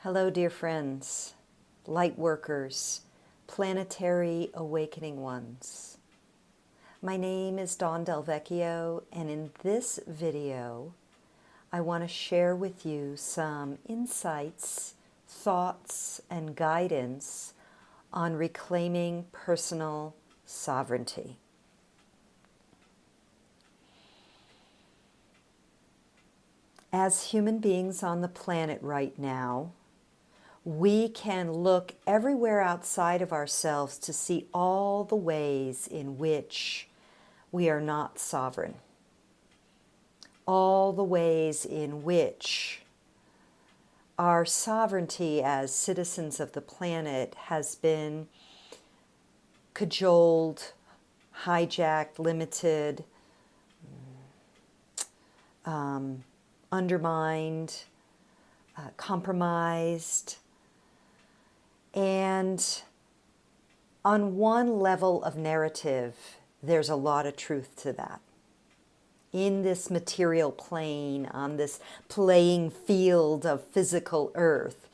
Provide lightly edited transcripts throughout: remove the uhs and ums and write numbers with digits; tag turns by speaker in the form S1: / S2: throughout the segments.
S1: Hello, dear friends, Lightworkers, planetary awakening ones. My name is Dawn Del Vecchio, and in this video, I want to share with you some insights, thoughts, and guidance on reclaiming personal sovereignty. As human beings on the planet right now, we can look everywhere outside of ourselves to see all the ways in which we are not sovereign. All the ways in which our sovereignty as citizens of the planet has been cajoled, hijacked, limited, undermined, compromised. And on one level of narrative, there's a lot of truth to that. In this material plane, on this playing field of physical earth,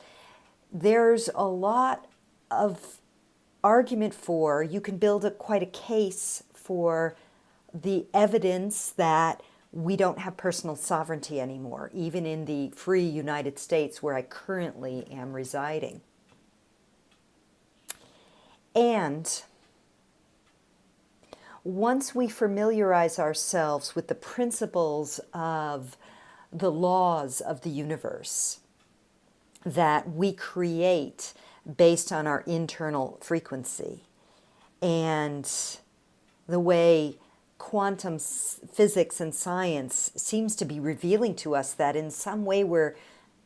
S1: there's a lot of argument for, you can build quite a case for the evidence that we don't have personal sovereignty anymore, even in the free United States where I currently am residing. And once we familiarize ourselves with the principles of the laws of the universe that we create based on our internal frequency, and the way quantum physics and science seems to be revealing to us that in some way we're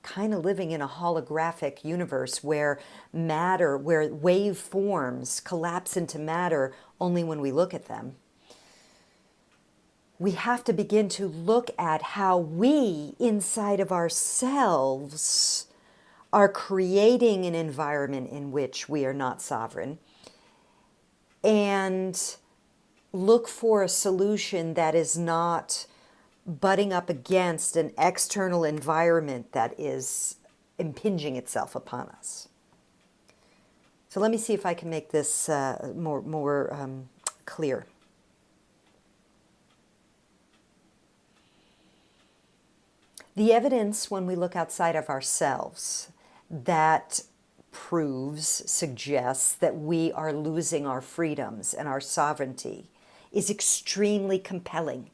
S1: kind of living in a holographic universe where matter, where waveforms collapse into matter only when we look at them. We have to begin to look at how we, inside of ourselves, are creating an environment in which we are not sovereign, and look for a solution that is not butting up against an external environment that is impinging itself upon us. So let me see if I can make this more clear. The evidence when we look outside of ourselves that suggests that we are losing our freedoms and our sovereignty is extremely compelling.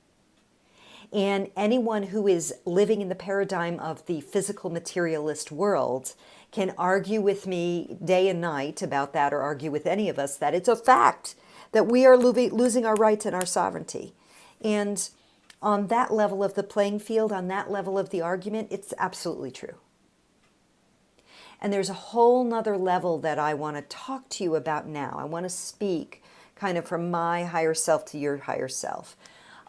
S1: And anyone who is living in the paradigm of the physical materialist world can argue with me day and night about that, or argue with any of us that it's a fact that we are losing our rights and our sovereignty. And on that level of the playing field, on that level of the argument, it's absolutely true. And there's a whole nother level that I want to talk to you about now. I want to speak kind of from my higher self to your higher self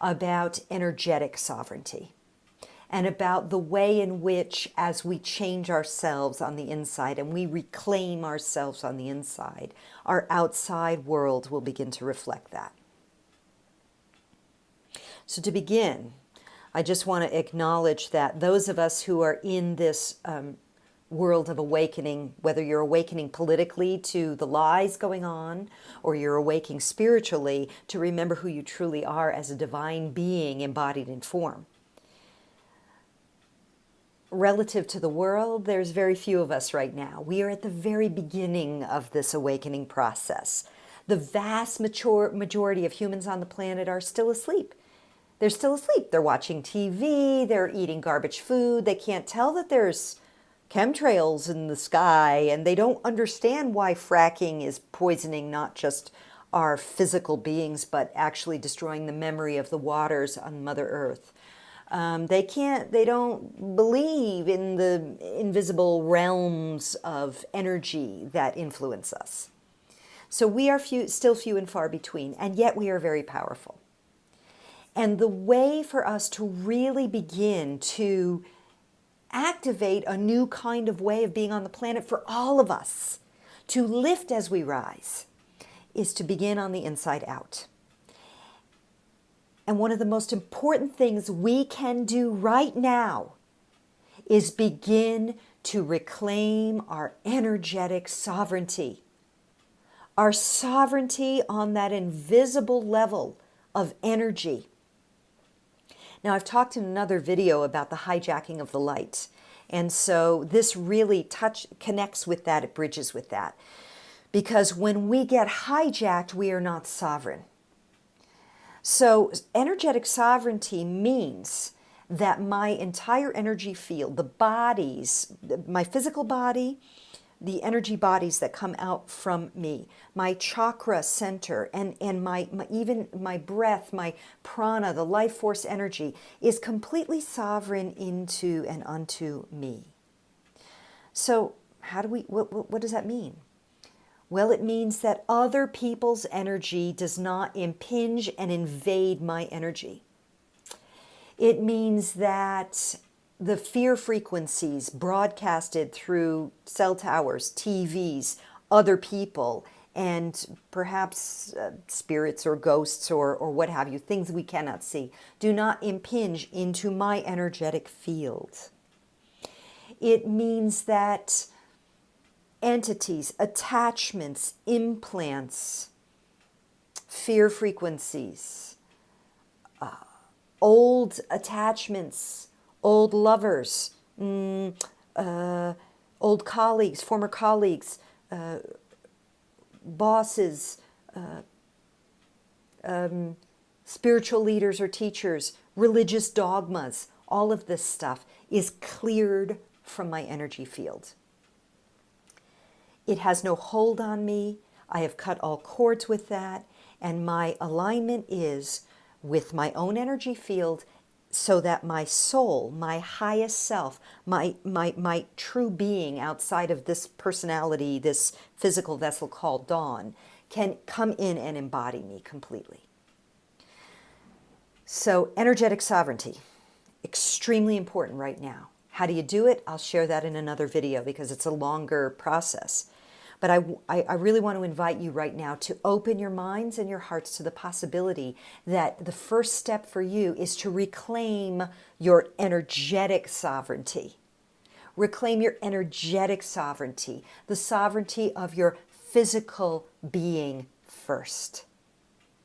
S1: about energetic sovereignty, and about the way in which, as we change ourselves on the inside and we reclaim ourselves on the inside, our outside world will begin to reflect that. So to begin, I just want to acknowledge that those of us who are in this world of awakening, whether you're awakening politically to the lies going on, or you're awakening spiritually to remember who you truly are as a divine being embodied in form. Relative to the world, there's very few of us right now. We are at the very beginning of this awakening process. The vast majority of humans on the planet are still asleep. They're still asleep. They're watching TV, they're eating garbage food, they can't tell that there's chemtrails in the sky, and they don't understand why fracking is poisoning not just our physical beings, but actually destroying the memory of the waters on Mother Earth. They don't believe in the invisible realms of energy that influence us. So we are still few and far between, and yet we are very powerful. And the way for us to really begin to activate a new kind of way of being on the planet for all of us, to lift as we rise, is to begin on the inside out. And one of the most important things we can do right now is begin to reclaim our energetic sovereignty. Our sovereignty on that invisible level of energy. Now, I've talked in another video about the hijacking of the light. And so this really connects with that, it bridges with that. Because when we get hijacked, we are not sovereign. So energetic sovereignty means that my entire energy field, the bodies, my physical body, the energy bodies that come out from me, my chakra center, and even my breath, my prana, the life force energy, is completely sovereign into and unto me. So what does that mean? Well, it means that other people's energy does not impinge and invade my energy. It means that the fear frequencies broadcasted through cell towers, TVs, other people, and perhaps spirits or ghosts or what have you, things we cannot see, do not impinge into my energetic field. It means that entities, attachments, implants, fear frequencies, old attachments, old lovers, old colleagues, former colleagues, bosses, spiritual leaders or teachers, religious dogmas, all of this stuff is cleared from my energy field. It has no hold on me. I have cut all cords with that, and my alignment is with my own energy field so that my soul, my highest self, my true being outside of this personality, this physical vessel called Dawn, can come in and embody me completely. So energetic sovereignty, extremely important right now. How do you do it? I'll share that in another video because it's a longer process. But I really want to invite you right now to open your minds and your hearts to the possibility that the first step for you is to reclaim your energetic sovereignty. Reclaim your energetic sovereignty, the sovereignty of your physical being first.